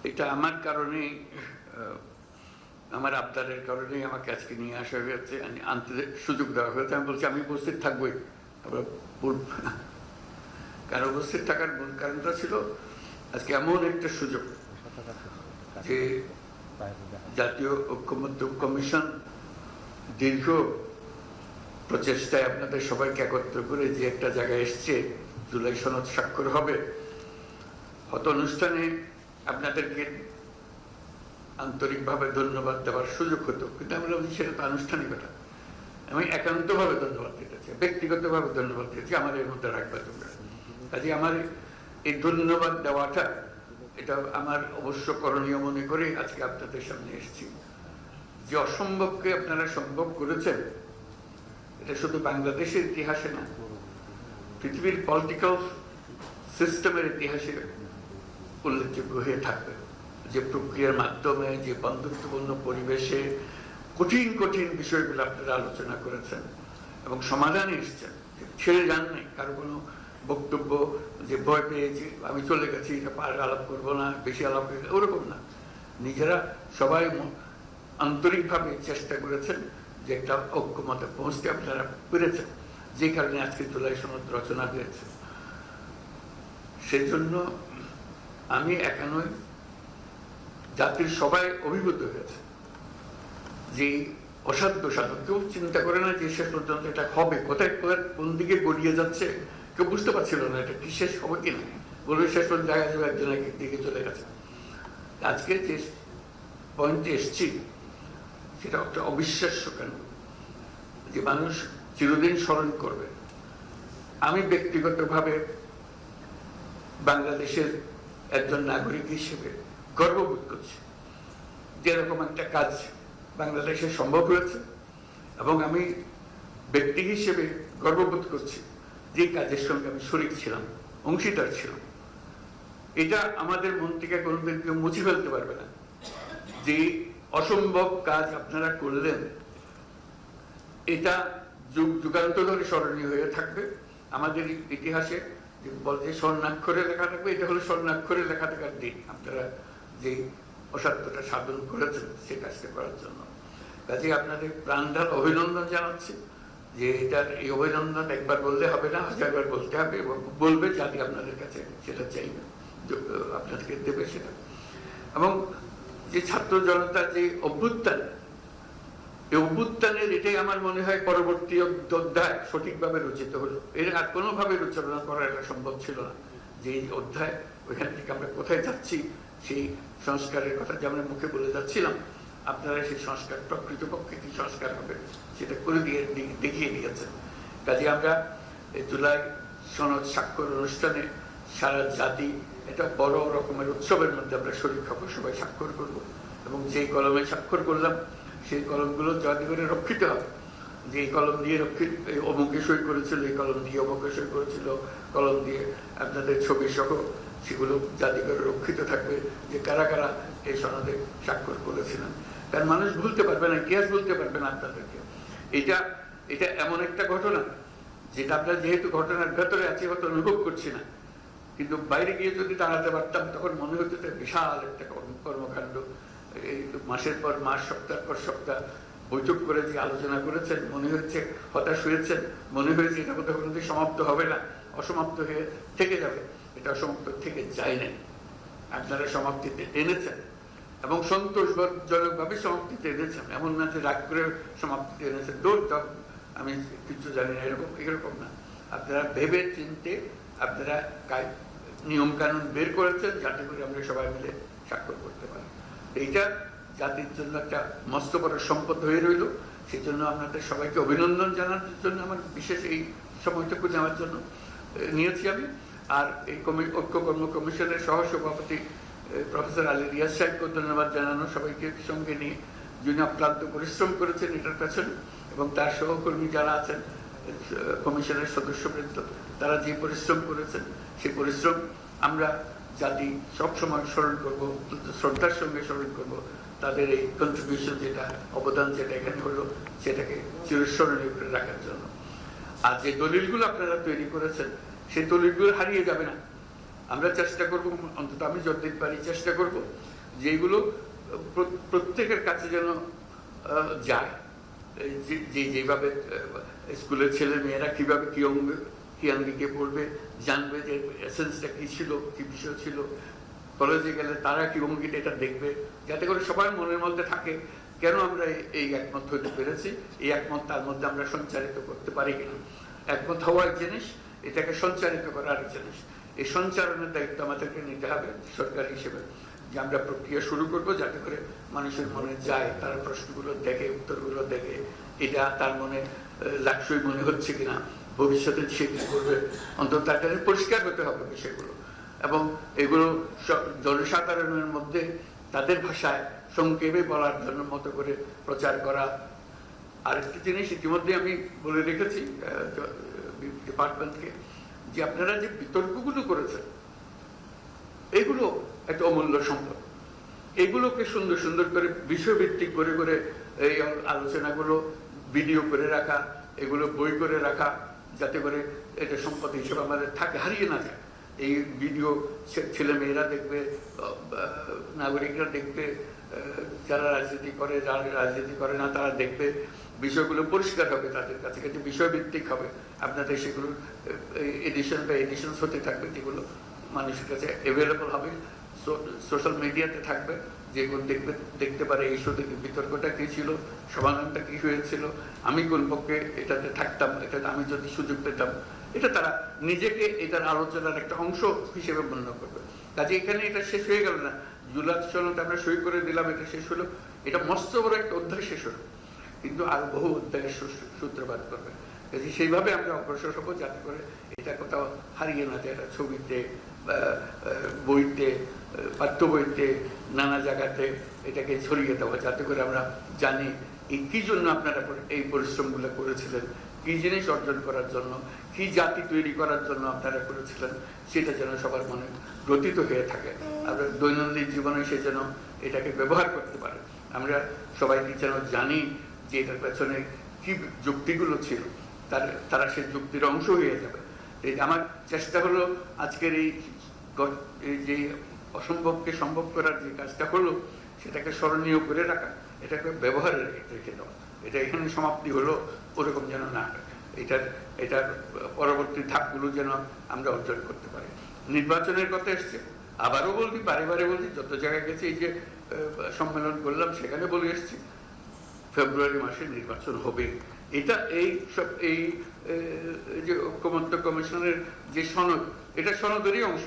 এটা আমার কারণে, আমার আবদারের কারণেই আমাকে আজকে নিয়ে আসা হয়েছে, আনতে সুযোগ দেওয়া হয়েছে। আমি বলছি আমি উপস্থিত থাকবোই। কারণ উপস্থিত থাকার মূল কারণটা ছিল আজকে এমন একটা সুযোগ যে জাতীয় ঐক্যমত্য কমিশন দীর্ঘ প্রচেষ্টায় আপনাদের সবাইকে একত্র করে যে একটা জায়গায় এসছে, জুলাই সনদ স্বাক্ষর হবে, হয়তো অনুষ্ঠানে আপনাদেরকে আন্তরিকভাবে ধন্যবাদ দেওয়ার সুযোগ হতো, কিন্তু আমরা বলছি সেটা তো আনুষ্ঠানিকতা। আমি একান্তভাবে ধন্যবাদ দিতে চাই, ব্যক্তিগতভাবে ধন্যবাদ দিয়েছি, আমার এর মধ্যে রাখবে তোমরা। কাজে আমার এই ধন্যবাদ দেওয়াটা এটা আমার অবশ্য করণীয় মনে করে আজকে আপনাদের সামনে এসেছি। যে অসম্ভবকে আপনারা সম্ভব করেছেন, এটা শুধু বাংলাদেশের ইতিহাসে না, পৃথিবীর পলিটিক্যাল সিস্টেমের ইতিহাসে উল্লেখযোগ্য হয়ে থাকবে। যে প্রক্রিয়ার মাধ্যমে, যে বন্ধুত্বপূর্ণ পরিবেশে কঠিন কঠিন বিষয়গুলো আপনারা আলোচনা করেছেন এবং সমাধানে এসছেন, ছেড়ে যান নাই। কারো কোনো বক্তব্য যে ভয় পেয়েছি, আমি চলে গেছি, এটা আলাপ করবো না, বেশি আলাপ করে, ওরকম না। নিজেরা সবাই আন্তরিকভাবে চেষ্টা করেছেন যে একটা ঐক্যমতে পৌঁছতে আপনারা পেরেছেন, যে কারণে আজকে জুলাই সনদ রচনা হয়েছে। সেই জন্য আমি একা নই, জাতির সবাই অভিভূত হয়েছে যে অসাধ্য সাধন। কেউ চিন্তা করে না যে শেষ পর্যন্ত এটা হবে, কোথায় কোন দিকে গড়িয়ে যাচ্ছে কেউ বুঝতে পারছিল না, এটা কি শেষ হবে কিনা। বলবে শেষ পর্যন্ত জায়গা যাবে, একজন এক দিকে চলে গেছে। আজকে যে পয়েন্টে এসছি সেটা একটা অবিশ্বাস্য, কেন যে মানুষ চিরদিন স্মরণ করবে। আমি ব্যক্তিগতভাবে বাংলাদেশের একজন নাগরিক হিসেবে গর্ববোধ করছি যেরকম একটা কাজ বাংলাদেশে সম্ভব হয়েছে, এবং আমি ব্যক্তি হিসেবে গর্ববোধ করছি যে কাজের সঙ্গে আমি শরীক ছিলাম, অংশীদার ছিলাম। এটা আমাদের মন থেকে কোনোদিন কেউ মুছে ফেলতে পারবে না। যে অসম্ভব কাজ আপনারা করলেন, এটা যুগ যুগান্তর ধরে স্মরণীয় হয়ে থাকবে আমাদের ইতিহাসে। যে স্বর্ণাক্ষরে লেখা থাকবে, এটা হলো স্বর্ণাক্ষরে লেখা থাকার দিন। আপনারা যে অসাধ্যটা সাধন করেছেন সে কাজটা করার জন্য, কাজে আপনাদের প্রাণঢাল অভিনন্দন জানাচ্ছি। যে এটার এই অভিনন্দন একবার বললে হবে না, হাজারবার বলতে হবে, এবং বলবে জাতি আপনাদের কাছে সেটা চাইবে, আপনাদেরকে দেবে সেটা। এবং যে ছাত্র জনতার যে অভ্যুত্থান, এই অভ্যুত্থানের এটাই আমার মনে হয় পরবর্তী অধ্যায় সঠিকভাবে রচিত হলো। এর আর কোনোভাবে রচনা করা এটা সম্ভব ছিল না। যে অধ্যায়, ওইখান থেকে আমরা কোথায় যাচ্ছি, সেই সংস্কারের কথা যে আমরা মুখে বলে যাচ্ছিলাম, আপনারা সেই সংস্কার প্রকৃতপক্ষে কি সংস্কার হবে সেটা করে দিয়ে দেখিয়ে দিয়েছেন। কাজে আমরা জুলাই সনদ স্বাক্ষর অনুষ্ঠানে সারা জাতি এটা বড় রকমের উৎসবের মধ্যে আমরা শরীর হব, সবাই স্বাক্ষর করব। এবং যেই কলমে স্বাক্ষর করলাম সেই কলমগুলো যাতে করে রক্ষিত হবে। যে এই কলম দিয়ে রক্ষিত, অমুকে সই করেছিল, এই কলম দিয়ে অমুকে সই করেছিল, কলম দিয়ে আপনাদের ছবি সহ সেগুলো যাতে করে রক্ষিত থাকবে যে কারা কারা এই সনদে স্বাক্ষর করেছিলেন। কারণ মানুষ ভুলতে পারবে না, ইতিহাস ভুলতে পারবে না আপনাদেরকে। এটা এমন একটা ঘটনা যেটা আমরা যেহেতু ঘটনার ভেতরে আছি হয়তো অনুভব করছি না, কিন্তু বাইরে গিয়ে যদি দাঁড়াতে পারতাম তখন মনে হতো বিশাল একটা কর্মকাণ্ড। এই মাসের পর মাস, সপ্তাহের পর সপ্তাহ বৈঠক করে যে আলোচনা করেছেন, মনে হচ্ছে হতাশ হয়েছেন, মনে হয়েছে এটা কোথাও কোনোদিন সমাপ্ত হবে না, অসমাপ্ত হয়ে থেকে যাবে। এটা অসমাপ্ত থেকে যায় নাই, আপনারা সমাপ্তিতে এনেছেন এবং সন্তোষজনকভাবে সমাপ্তিতে এনেছেন। এমন না যে রাগ করে সমাপ্তিতে এনেছেন, দৌড় দাও আমি কিছু জানি না, এরকম না। আপনারা ভেবে চিনতে আপনারা নিয়ম কানুন বের করেছেন যাতে করে আমরা সবাই মিলে স্বাক্ষর করতে পারি। এইটা জাতির জন্য একটা মস্ত বড় সম্পদ হয়ে রইল। সেই জন্য আপনাদের সবাইকে অভিনন্দন জানানোর জন্য আমার বিশেষ এই সময়টুকু নেওয়ার জন্য নিয়েছি আমি। আর এই ঐক্য কর্ম কমিশনের সহসভাপতি প্রফেসর আলী রিয়াজ সাহেবকে ধন্যবাদ জানানো, সবাইকে সঙ্গে নিয়ে, যিনি অক্লান্ত পরিশ্রম করেছেন এটার পেছনে, এবং তার সহকর্মী যারা আছেন কমিশনের সদস্যবৃন্দ, তারা যে পরিশ্রম করেছেন সেই পরিশ্রম আমরা জাতি সবসময় স্মরণ করবো, শ্রদ্ধার সঙ্গে স্মরণ করবো। তাদের এই কন্ট্রিবিউশন যেটা, অবদান যেটা এখানে হলো, সেটাকে চিরস্মরণীয় করে রাখার জন্য। আর যে দলিলগুলো আপনারা তৈরি করেছেন সেই দলিলগুলো হারিয়ে যাবে না, আমরা চেষ্টা করব, অন্তত আমি যতদিন পারি চেষ্টা করব যেগুলো প্রত্যেকের কাছে যেন যায়, যেভাবে স্কুলের ছেলে মেয়েরা কিভাবে কি আঙ্গিকে পড়বে, জানবে যে এসেন্সটা কি ছিল, কি বিষয় ছিল। কলেজে গেলে তারা কি অঙ্গিটা এটা দেখবে, যাতে করে সবার মনের মধ্যে থাকে কেন আমরা এই একমত হতে পেরেছি, এই একমত তার মধ্যে আমরা সঞ্চারিত করতে পারি কিনা। একমত হওয়া এক জিনিস, এটাকে সঞ্চারিত করা আরেক জিনিস। এই সঞ্চারণের দায়িত্ব আমাদেরকে নিতে হবে সরকার হিসেবে, যে আমরা প্রক্রিয়া শুরু করব যাতে করে মানুষের মনে যায়, তার প্রশ্নগুলো দেখে, উত্তরগুলো দেখে, এটা তার মনে লাক্সই মনে হচ্ছে কিনা, ভবিষ্যতে সে কি করবে, অন্তত তার কাছে পরিষ্কার হতে হবে বিষয়গুলো। এবং এগুলো জনসাধারণের মধ্যে তাদের ভাষায় সংক্ষেপে বলার জন্য মতো করে প্রচার করা। আরেকটি জিনিস ইতিমধ্যে আমি বলে রেখেছি ডিপার্টমেন্টকে, যে আপনারা যে বিতর্কগুলো করেছেন এগুলো একটা অমূল্য সম্পদ। এগুলোকে সুন্দর সুন্দর করে বিষয়ভিত্তিক করে করে এই আলোচনাগুলো ভিডিও করে রাখা, এগুলো বই করে রাখা, যাতে করে এটা সম্পদ হিসেবে আমাদের থাকে, হারিয়ে না যায়। এই ভিডিও ছেলে মেয়েরা দেখবে, নাগরিকরা দেখবে, যারা রাজনীতি করে, যারা রাজনীতি করে না তারা দেখবে, বিষয়গুলো পরিষ্কার হবে তাদের কাছে, কিন্তু বিষয়ভিত্তিক হবে। আপনাদের সেগুলো এডিশন বা এডিশনস হতে থাকবে, যেগুলো মানুষের কাছে অ্যাভেলেবল হবে, সোশ্যাল মিডিয়াতে থাকবে, যেগুলো দেখতে পারে এই ইস্যুতে বিতর্কটা কি ছিল, সমাধানটা কি হয়েছিল, আমি কোন পক্ষে এটাতে থাকতাম, এটাতে আমি যদি সুযোগ পেতাম, এটা তারা নিজেকে এটার আলোচনার একটা অংশ হিসেবে গণ্য করবে। কাজে এখানে এটা শেষ হয়ে গেল না, জুলাই সনদে আমরা সই করে দিলাম, এটা শেষ হলো, এটা মস্ত বড় একটা অধ্যায় শেষ হলো, কিন্তু আরো বহু অধ্যায়ের সূত্রপাত করবে। কাজে সেইভাবে আমরা অগ্রসর হবো, যাতে করে এটা কোথাও হারিয়ে না যায়। এটা ছবিতে, বইতে, পাঠ্য বইতে, নানা জায়গাতে এটাকে ছড়িয়ে দেওয়া, যাতে করে আমরা জানি এই কি জন্য আপনারা এই পরিশ্রমগুলো করেছিলেন, কি জিনিস অর্জন করার জন্য, কি জাতি তৈরি করার জন্য আপনারা করেছিলেন, সেটা যেন সবার মনে গ্রথিত হয়ে থাকে। আমরা দৈনন্দিন জীবনে সে যেন এটাকে ব্যবহার করতে পারে। আমরা সবাইকে যেন জানি যে এটার পেছনে কি যুক্তিগুলো ছিল, তারা সেই যুক্তির অংশ হয়ে যাবে। আমার চেষ্টা হলো আজকের এই যে অসম্ভবকে সম্ভব করার যে কাজটা হলো, সেটাকে স্মরণীয় করে রাখা, এটাকে ব্যবহারে রেখে দেওয়া। এটা এখানে সমাপ্তি হলো ওরকম যেন না হয়, এটার পরবর্তী ধাপগুলো যেন আমরা অর্জন করতে পারি। নির্বাচনের কথা এসছে, আবারও বলছি, বারে বারে বলছি, যত জায়গায় গেছি, এই যে সম্মেলন করলাম সেখানে বলে এসছি, ফেব্রুয়ারি মাসে নির্বাচন হবে। এটা এই সব এই যে ঐক্যমত্য কমিশনের যে সনদ, এটা সনদেরই অংশ,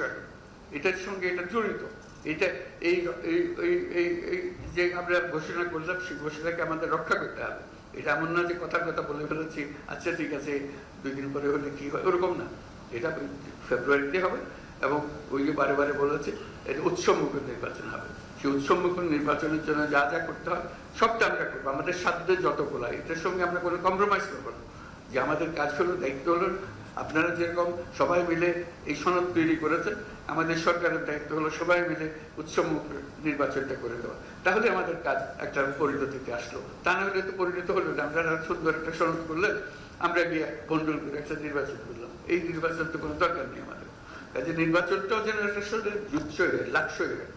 এটার সঙ্গে এটা জড়িত। এটা এই যে আমরা ঘোষণা করলাম, সেই ঘোষণাকে আমাদের রক্ষা করতে হবে। এটা এমন না যে কথার কথা বলে ফেলেছি, আচ্ছা ঠিক আছে 2 দিন পরে হলে কি হয়, ওরকম না। এটা ফেব্রুয়ারিতে হবে, এবং ওই যে বারে বারে বলেছে এটা উৎসবমুখী নির্বাচন হবে। সেই উৎসবমুখী নির্বাচনের জন্য যা যা করতে হয় সবটা আমরা করবো, আমাদের সাধ্যে যতগুলো। এটার সঙ্গে আমরা কোনো কম্প্রোমাইজ করবো না। যে আমাদের কাজ হলো, দায়িত্ব হলো, আপনারা যেরকম সবাই মিলে এই সনদ তৈরি করেছেন, আমাদের সরকারের দায়িত্ব হলো সবাই মিলে উৎসবমুখ নির্বাচনটা করে দেওয়া। তাহলে আমাদের কাজ একটা পরিণতিতে আসলো। তা না হলে তো পরিণত হলো না, আমরা সুন্দর একটা সনদ করলেন, আমরা গিয়ে বন্ডল করে একটা নির্বাচন করলাম। এই নির্বাচন তো কোনো দরকার নেই আমাদের। কাজে নির্বাচনটাও যেন একটা জুৎস হয়ে লাক্স হয়ে গেল,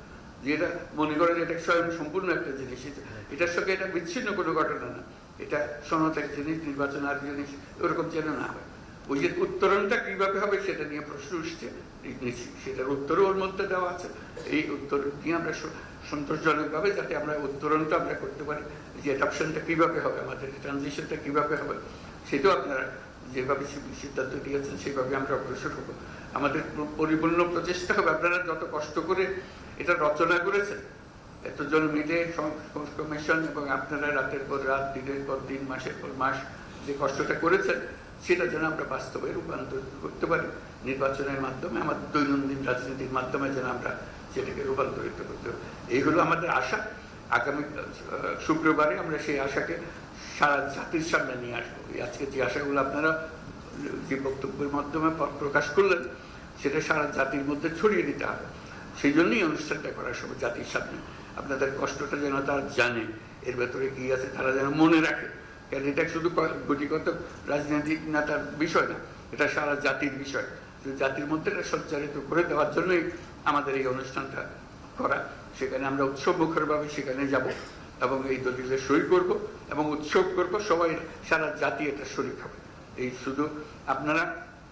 যে এটা মনে করেন এটা স্বয়ং সম্পূর্ণ একটা জিনিস, এটার সঙ্গে এটা বিচ্ছিন্ন কোনো ঘটনা না। এটা সনদ এক জিনিস, নির্বাচন আর জিনিস, ওরকম যেন না হয়। ওই যে উত্তরণটা কিভাবে হবে সেটা নিয়ে প্রশ্ন উঠছে, সেটার উত্তরও ওর মধ্যে দেওয়া আছে। এই উত্তর নিয়ে আমরা সন্তোষজনক ভাবে যাতে আমরা উত্তরণটা আমরা করতে পারি, যে অ্যাডাপশনটা কিভাবে হবে, আমাদের ট্রানজিশনটা কিভাবে হবে, সেটাও আপনারা যেভাবে সিদ্ধান্ত দিয়েছেন সেভাবে আমরা অগ্রসর হবো। আমাদের পরিপূর্ণ প্রচেষ্টা হবে, আপনারা যত কষ্ট করে এটা রচনা করেছেন, এতজন মিলে কমিশন, এবং আপনারা রাতের পর রাত, দিনের পর দিন, মাসের পর মাস যে কষ্টটা করেছেন, সেটা যেন আমরা বাস্তবে রূপান্তর করতে পারি নির্বাচনের মাধ্যমে, আমাদের দৈনন্দিন রাজনীতির মাধ্যমে যেন আমরা সেটাকে রূপান্তরিত করতে পারি। এই হলো আমাদের আশা। আগামী শুক্রবারে আমরা সেই আশাকে সারা জাতির সামনে নিয়ে আসবো। আজকে যে আশাগুলো আপনারা যে বক্তব্যের মাধ্যমে প্রকাশ করলেন, সেটা সারা জাতির মধ্যে ছড়িয়ে দিতে হবে। সেই জন্যই অনুষ্ঠানটা করার সময় জাতির সামনে আপনাদের কষ্টটা যেন তারা জানে, এর ভেতরে কি আছে তারা যেন মনে রাখে। কারণ এটা শুধু গুটিগত রাজনৈতিক নেতার বিষয় না, এটা সারা জাতির বিষয়। জাতির মধ্যে এটা সঞ্চারিত করে দেওয়ার জন্যই আমাদের এই অনুষ্ঠানটা করা। সেখানে আমরা উৎসবমুখরভাবে সেখানে যাব এবং এই দলিলে সই করব এবং উৎসব করব, সবাই সারা জাতি এটা শরীক হবে। এই শুধু আপনারা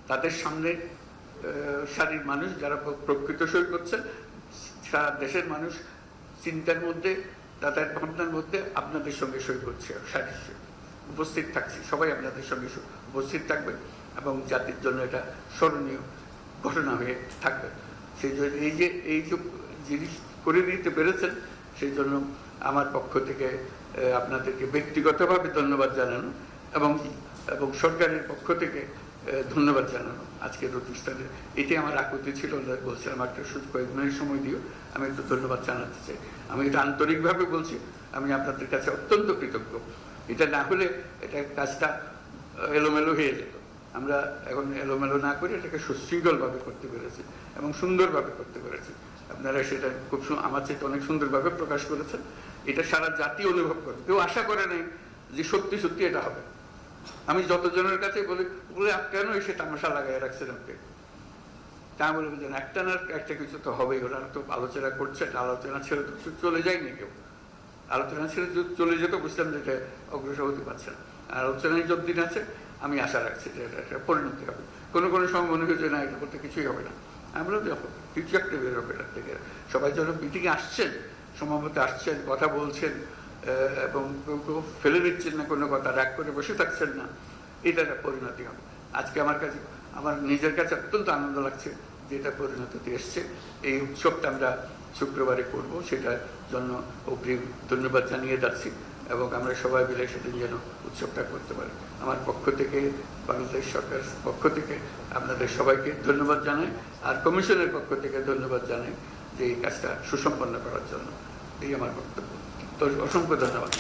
তাদের সামনে সারির মানুষ যারা প্রকৃত সই করছেন, সারা দেশের মানুষ চিন্তার মধ্যে, তাদের ভাবনার মধ্যে আপনাদের সঙ্গে সই করছে, সারির উপস্থিত থাকছি, সবাই আপনাদের সঙ্গে উপস্থিত থাকবে এবং জাতির জন্য এটা স্মরণীয় ঘটনা হয়ে থাকবে। সেই জন্য এই যে জিনিস করে দিতে পেরেছেন, সেই জন্য আমার পক্ষ থেকে আপনাদেরকে ব্যক্তিগতভাবে ধন্যবাদ জানানো এবং সরকারের পক্ষ থেকে ধন্যবাদ জানানো আজকের অনুষ্ঠানে। এটি আমার আকুতি ছিল, বলছিলাম একটা কয়েক মিনিট সময় দিও, আমি একটু ধন্যবাদ জানাতে চাই। আমি এটা আন্তরিকভাবে বলছি, আমি আপনাদের কাছে অত্যন্ত কৃতজ্ঞ। এটা না হলে এটা কাজটা এলোমেলো হয়ে যেত। আমরা এখন এলোমেলো না করে এটাকে সুশৃঙ্খলভাবে করতে পেরেছি এবং সুন্দরভাবে করতে পেরেছি। আপনারা সেটা খুব আমার চেয়ে অনেক সুন্দরভাবে প্রকাশ করেছেন। এটা সারা জাতি অনুভব করে, কেউ আশা করে নাই যে সত্যি সত্যি এটা হবে। আমি যতজনের কাছে বলি কেন এসে তামাশা লাগাই রাখছেন আপনি, তা বলবো যে একটা না একটা কিছু তো হবেই, ওরা তো আলোচনা করছে, আলোচনা ছেড়ে তো চলে যায়নি কেউ। আলোচনা ছেড়ে চলে যেত বুঝতাম যে এটা অগ্রসর হতে পারছে না। আলোচনায় যতদিন আছে আমি আশা রাখছি যে এটা পরিণতি হবে। কোনো সময় মনে হয়েছে না এটা করতে কিছুই হবে না, আমরা দেখো কিছু একটা বের হবে এটার থেকে। সবাই যেন মিটিংয়ে আসছেন, সমাবেতে আসছেন, কথা বলছেন এবং কেউ ফেলে দিচ্ছেন না কোনো কথা, রাগ করে বসে থাকছেন না, এটা একটা পরিণতি হবে। আজকে আমার নিজের কাছে অত্যন্ত আনন্দ লাগছে যে এটা পরিণতিতে এসছে। এই উৎসবটা আমরা শুক্রবারে করব, সেটার জন্য অগ্রিম ধন্যবাদ জানিয়ে যাচ্ছি এবং আমরা সবাই মিলে সেদিন যেন উৎসবটা করতে পারি। আমার পক্ষ থেকে, বাংলাদেশ সরকারের পক্ষ থেকে আপনাদের সবাইকে ধন্যবাদ জানাই, আর কমিশনের পক্ষ থেকে ধন্যবাদ জানাই যে এই কাজটা সুসম্পন্ন করার জন্য। এই আমার বক্তব্য। তো অসংখ্য ধন্যবাদ।